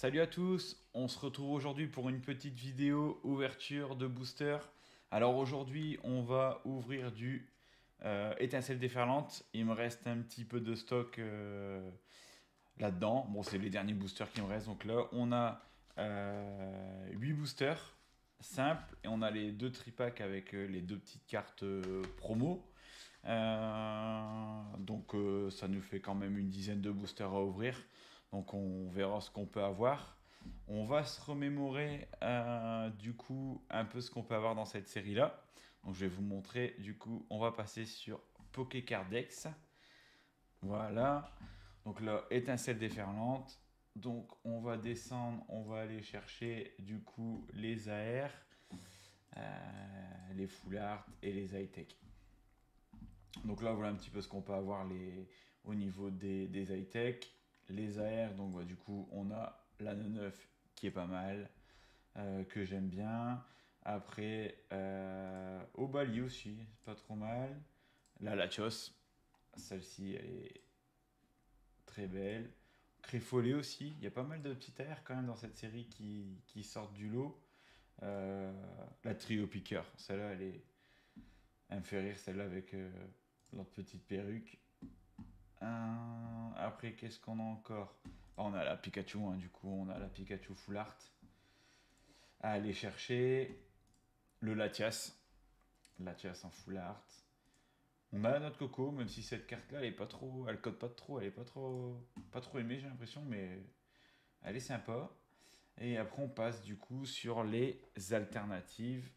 Salut à tous, on se retrouve aujourd'hui pour une petite vidéo ouverture de booster. Alors aujourd'hui on va ouvrir du étincelle déferlante. Il me reste un petit peu de stock là-dedans. Bon, c'est les derniers boosters qui me restent. Donc là on a 8 boosters simples et on a les deux tripacks avec les deux petites cartes promo. Ça nous fait quand même une dizaine de boosters à ouvrir. Donc on verra ce qu'on peut avoir. On va se remémorer du coup un peu ce qu'on peut avoir dans cette série-là. Donc je vais vous montrer. Du coup, on va passer sur Pokécardex. Voilà. Donc là, étincelle déferlante. Donc on va descendre, on va aller chercher du coup les AR, les full art et les high tech. Donc là, voilà un petit peu ce qu'on peut avoir au niveau des high-tech. Les AR, donc du coup, on a la 9 qui est pas mal, que j'aime bien. Après, Obali aussi, c'est pas trop mal. La Latios, celle-ci, elle est très belle. Créfollet aussi, il y a pas mal de petits AR quand même dans cette série qui sortent du lot. La Trio Picker, celle-là, elle me fait rire, celle-là avec leur petite perruque. Après, qu'est-ce qu'on a encore? On a la Pikachu, hein, du coup, on a la Pikachu Full Art à aller chercher. Le Latias en Full Art. On a la Note Coco, même si cette carte-là, elle est pas trop, elle code pas trop, elle est pas trop aimée, j'ai l'impression, mais elle est sympa. Et après, on passe du coup sur les alternatives.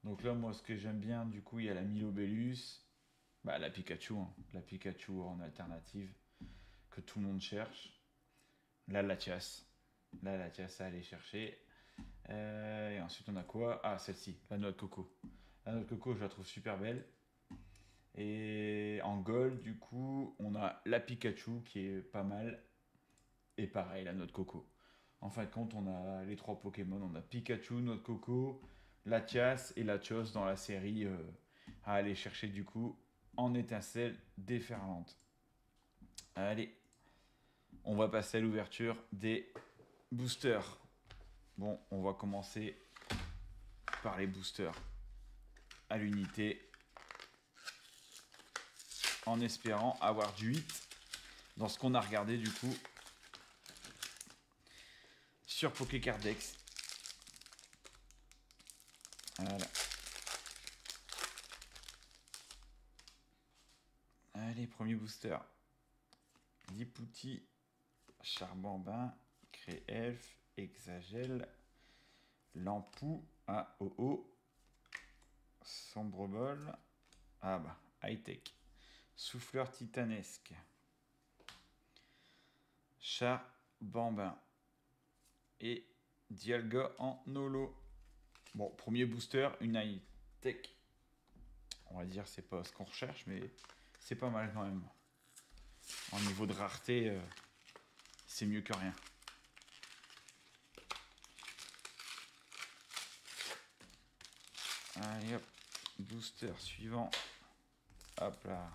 Donc là, moi, ce que j'aime bien, du coup, il y a la Milobellus, bah, la Pikachu, hein, la Pikachu en alternative que tout le monde cherche. La Latias. La Latias à aller chercher. Et ensuite, on a quoi? Ah, celle-ci, la noix de coco. La noix de coco, je la trouve super belle. Et en gold, du coup, on a la Pikachu qui est pas mal. Et pareil, la noix de coco. En fin de compte, on a les trois Pokémon. On a Pikachu, noix de coco, Latias et Latios dans la série à aller chercher du coup en étincelle déferlante. Allez, on va passer à l'ouverture des boosters. Bon, on va commencer par les boosters à l'unité en espérant avoir du 8 dans ce qu'on a regardé du coup sur Pokécardex. Voilà. Allez, premier booster. Dipouti, Charbambin, Créelf, Exagel, Lampou, AOO, Sombrebol, ah bah, High-Tech, Souffleur titanesque, Charbambin et Dialga en holo. Bon, premier booster, une High-Tech. On va dire c'est pas ce qu'on recherche, mais c'est pas mal quand même. En niveau de rareté, c'est mieux que rien. Allez hop, booster suivant. Hop là.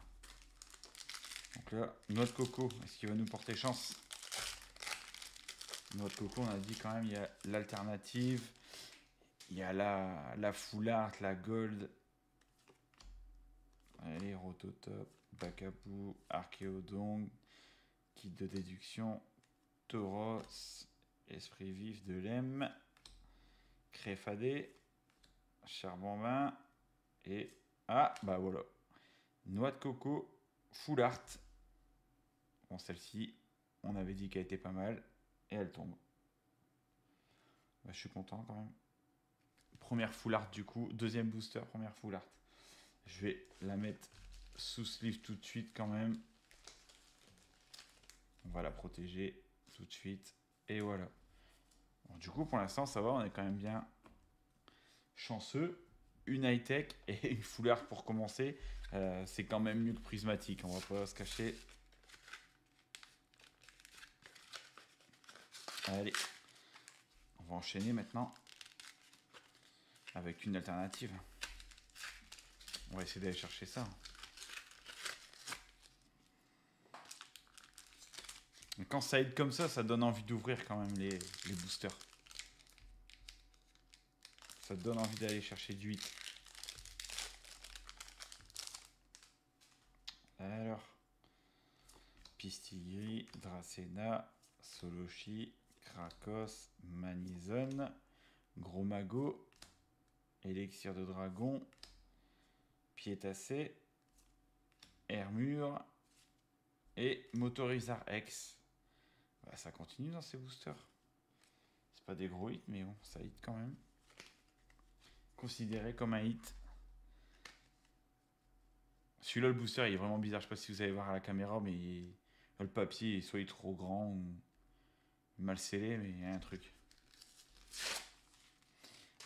Donc là, noix de coco, est-ce qu'il va nous porter chance? Noix de coco, on a dit quand même, il y a l'alternative. Il y a la full art, la gold. Allez, Rototop, Bakapou, Archéodon, kit de déduction, Tauros, Esprit vif de l'Em, Créfadé, Charbambin et... Ah, bah voilà. Noix de coco, full art. Bon, celle-ci, on avait dit qu'elle était pas mal. Et elle tombe. Bah, je suis content quand même. Première full art du coup. Deuxième booster, première full art. Je vais la mettre sous sleeve tout de suite quand même. On va la protéger tout de suite. Et voilà. Bon, du coup, pour l'instant, ça va. On est quand même bien chanceux. Une high-tech et une full art pour commencer. C'est quand même mieux que prismatique. On va pas se cacher. Allez. On va enchaîner maintenant avec une alternative. On va essayer d'aller chercher ça. Quand ça aide comme ça donne envie d'ouvrir quand même les boosters. Ça te donne envie d'aller chercher du 8. Alors, Pistigri, Dracena, Solochi, Krakos, Manizon, Gros Mago, Élixir de Dragon, Piétassé, Hermure et Motorizar X. Bah, ça continue dans ces boosters. C'est pas des gros hits, mais bon, ça hit quand même. Considéré comme un hit. Celui-là, le booster, il est vraiment bizarre. Je sais pas si vous allez voir à la caméra, mais le papier est soit trop grand ou mal scellé, mais il y a un truc.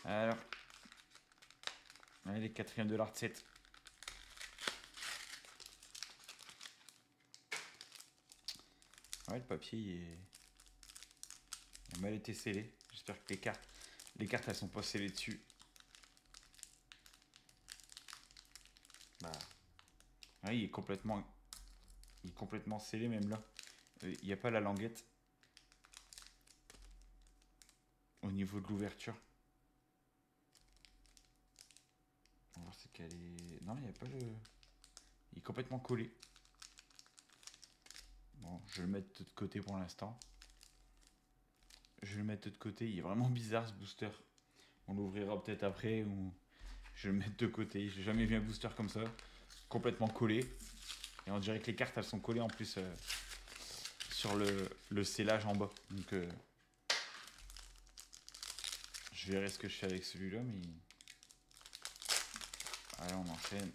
Alors, allez, 4e de l'art 7. Ouais, le papier il a mal été scellé. J'espère que les cartes, elles sont pas scellées dessus. Bah, ouais, il est complètement scellé même là. Il n'y a pas la languette au niveau de l'ouverture. On va voir c'est qu'elle est. Non, il n'y a pas le. Il est complètement collé. Bon, je vais le mettre de côté pour l'instant. Je vais le mettre de côté. Il est vraiment bizarre ce booster. On l'ouvrira peut-être après ou je vais le mettre de côté. J'ai jamais vu un booster comme ça. Complètement collé. Et on dirait que les cartes elles sont collées en plus sur le scellage en bas. Donc je verrai ce que je fais avec celui-là. Mais allez, on enchaîne.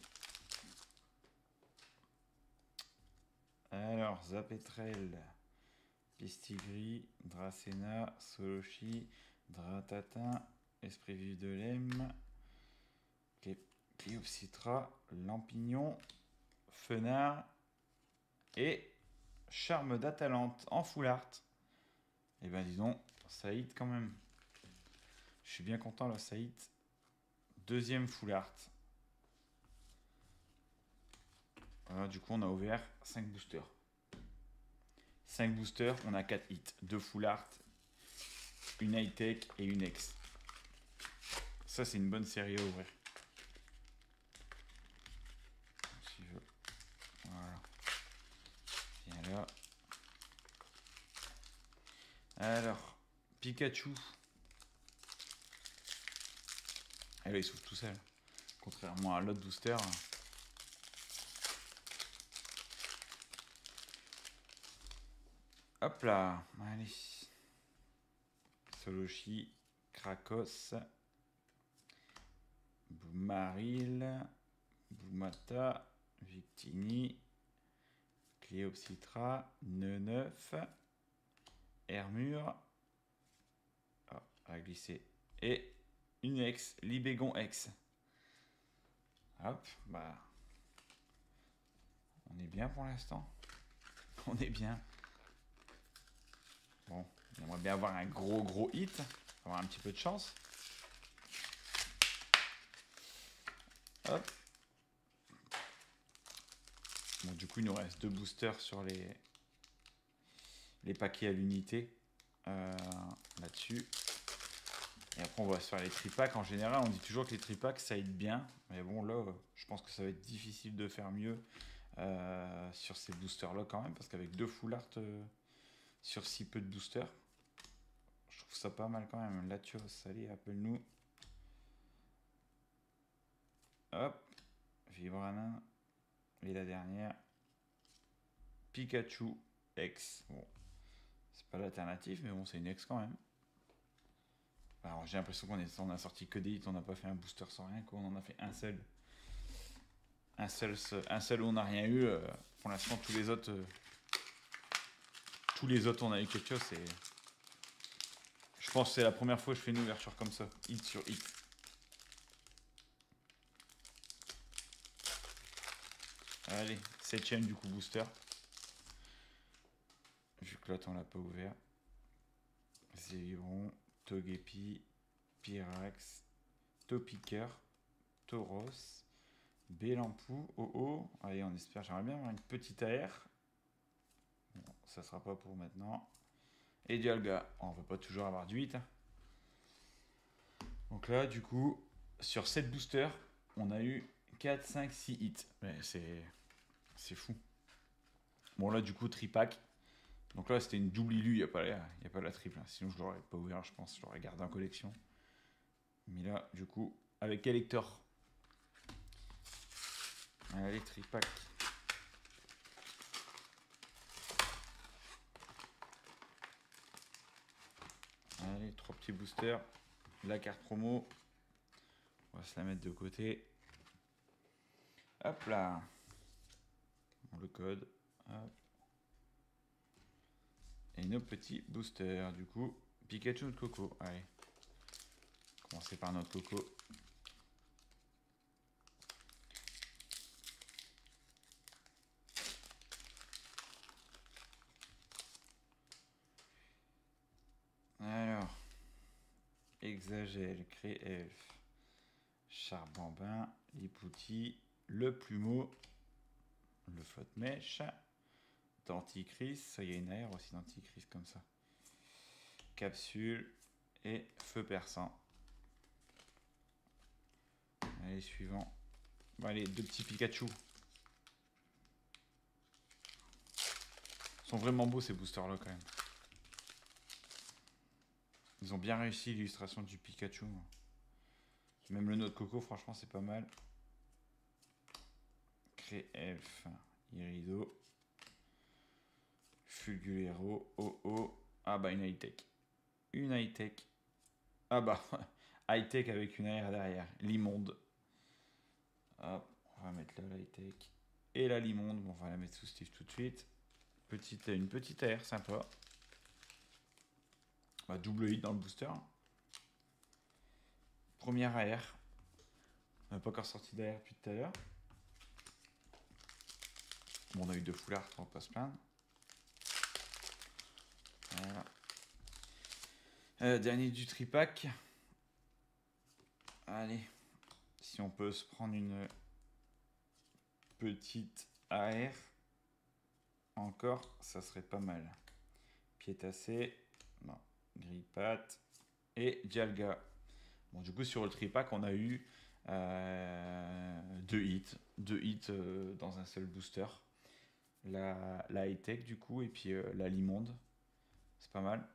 Alors, Zapetrel, Pistigri, Dracena, Solochi, Dratatin, Esprit vif de Lem, Cléopsitra, Lampignon, Fenard et Charme d'Atalante en full art. Et ben disons, ça hit quand même. Je suis bien content là, ça hit. 2e full art. Voilà, du coup, on a ouvert 5 boosters. 5 boosters, on a 4 hits. 2 full art, une high-tech et une ex. Ça, c'est une bonne série à ouvrir. Si je veux. Voilà. Viens là. Alors, Pikachu. Ah là, il s'ouvre tout seul. Contrairement à l'autre booster. Hop là. Allez. Solochi, Krakos, Boumaril, Boumata, Victini, Cléopsitra, Neneuf, Hermure, à glisser, et une ex, Libégon ex. Hop, bah, on est bien pour l'instant. On est bien. Bon, on aimerait bien avoir un gros hit, avoir un petit peu de chance. Hop. Bon, du coup, il nous reste 2 boosters sur les paquets à l'unité là-dessus. Et après, on va se faire les tripacks. En général, on dit toujours que les tripacks, ça aide bien. Mais bon, là, je pense que ça va être difficile de faire mieux sur ces boosters-là quand même. Parce qu'avec 2 full art sur si peu de boosters, je trouve ça pas mal quand même. Latios, allez, appelle-nous. Hop. Vibrana. Et la dernière. Pikachu X. Bon. C'est pas l'alternative, mais bon, c'est une X quand même. Alors j'ai l'impression qu'on a sorti que des hits, on n'a pas fait un booster sans rien, quoi. On en a fait un seul. Un seul où on n'a rien eu. Pour l'instant, tous les autres, on a eu quelque chose. Je pense que c'est la première fois que je fais une ouverture comme ça, hit sur hit. Allez, 7ème du coup booster. Vu que l'autre on l'a pas ouvert. Zéron, Togepi, Pyrax, Topiqueur, Tauros, Bélampou, Oh. Allez, on espère, j'aimerais bien avoir une petite AR. Bon, ça sera pas pour maintenant. Et Dialga. On veut pas toujours avoir du 8. Donc là, du coup, sur 7 boosters, on a eu 4, 5, 6 hits. Mais c'est fou. Bon, là, du coup, tripack. Donc là, c'était une double illu, il n'y a pas la triple. Sinon, je l'aurais pas ouvert, je pense. Je l'aurais gardé en collection. Mais là, du coup, avec collector. Allez, tripack. Allez, 3 petits boosters. La carte promo. On va se la mettre de côté. Hop là. Le code. Hop. Et nos petits boosters. Du coup, Pikachu de Coco. Allez. Commencer par notre Coco. Alors. Exagèle, Créelf, Charbambin, Lipouti, le Plumeau, le Flotte-Mèche, Denticris, ça y a une aire aussi Denticris comme ça, Capsule et Feu Perçant. Allez, suivant. Bon, allez, 2 petits Pikachu. Ils sont vraiment beaux ces boosters là quand même. Ils ont bien réussi l'illustration du Pikachu. Même le Note Coco, franchement, c'est pas mal. Créelf, Irido, Fulgulero, Oh-Oh. Ah bah, une high-tech. Une high-tech. Ah bah, high-tech avec une AR derrière. L'immonde. Hop, on va mettre là la high-tech. Et la limonde, bon, on va la mettre sous Steve tout de suite. Une petite AR sympa. Bah, double hit dans le booster. Première AR. On n'a pas encore sorti d'AR depuis tout à l'heure. Bon, on a eu 2 foulards, on va pas se plaindre. Voilà. Dernier du tripack. Allez. Si on peut se prendre une petite AR. Encore, ça serait pas mal. Piétassé. Non. Grippat. Et Dialga. Bon, du coup, sur le tripack, on a eu 2 hits. 2 hits dans un seul booster. La high-tech, du coup, et puis la limonde. C'est pas mal.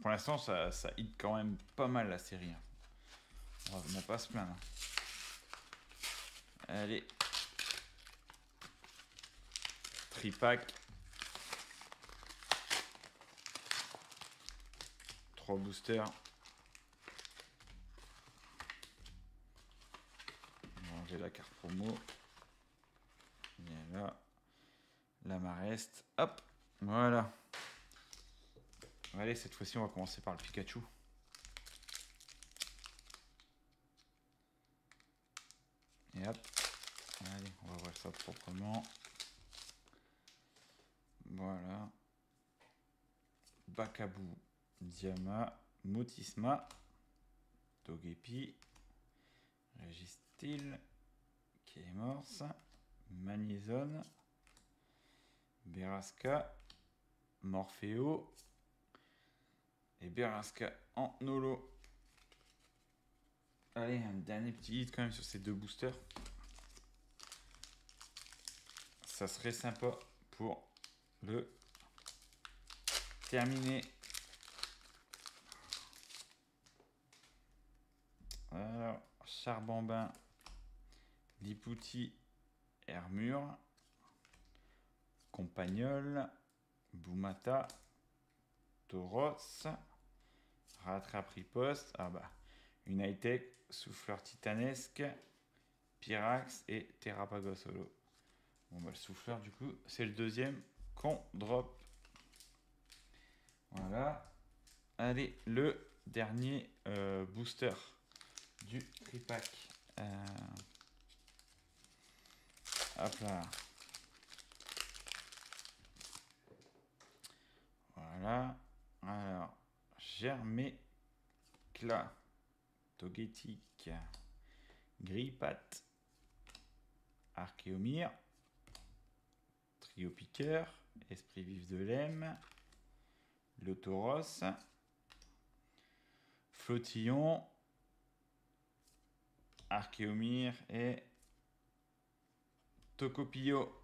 Pour l'instant, ça hit quand même pas mal la série. On va pas se plaindre. Allez. Tripack. 3 boosters. On va enlever la carte promo. Et là. La mareste. Hop. Voilà. Allez, cette fois-ci, on va commencer par le Pikachu. Et hop. Allez, on va ouvrir ça proprement. Voilà. Bakabou, Diama, Motisma, Togepi, Registil, Kémorse, Magnézone, Berasca, Morpheo et Berasca en holo. Allez, un dernier petit hit quand même sur ces 2 boosters. Ça serait sympa pour le terminer. Alors, Charbambin, Lipouti, Hermure, Compagnol, Boumata, Tauros, Rattrape Riposte, ah bah, une high-tech, Souffleur Titanesque, Pyrax et Terrapago Solo. Bon bah le souffleur du coup, c'est le deuxième qu'on drop. Voilà. Allez, le dernier booster du tripack. Hop là. Voilà. Alors, Germécla, Togetic, Grippat, Archéomir, Trio Piqueur, Esprit vif de Lem. Le Tauros. Flottillon. Archéomir et Tocopillo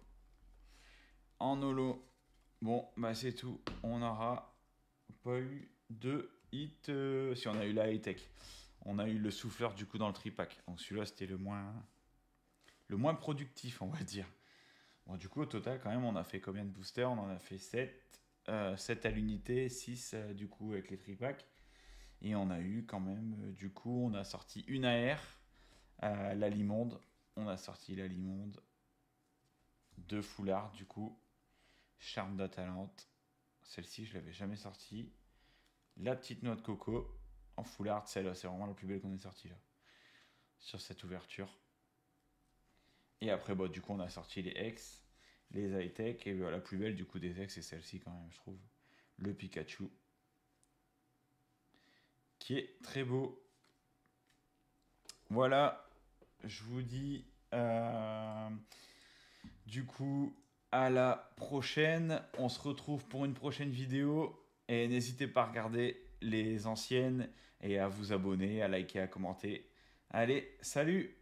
en holo. Bon, bah c'est tout. On n'aura pas eu de hit. Si on a eu la high-tech. On a eu le souffleur du coup dans le tripack. Donc celui-là c'était le moins productif, on va dire. Bon, du coup au total quand même on a fait combien de boosters? On en a fait 7. 7 à l'unité, 6 du coup avec les tripacks. Et on a eu quand même, du coup on a sorti une AR. La Limonde. On a sorti la Limonde. 2 foulards du coup. Charme d'Atalante. Celle-ci je l'avais jamais sortie. La petite noix de coco en foulard. Celle-là c'est vraiment la plus belle qu'on ait sortie là. Sur cette ouverture. Et après bah, du coup on a sorti les ex. Les high-tech. Et bah, la plus belle du coup des ex c'est celle-ci quand même je trouve. Le Pikachu. Qui est très beau. Voilà. Je vous dis du coup à la prochaine. On se retrouve pour une prochaine vidéo. Et n'hésitez pas à regarder les anciennes et à vous abonner, à liker, à commenter. Allez, salut!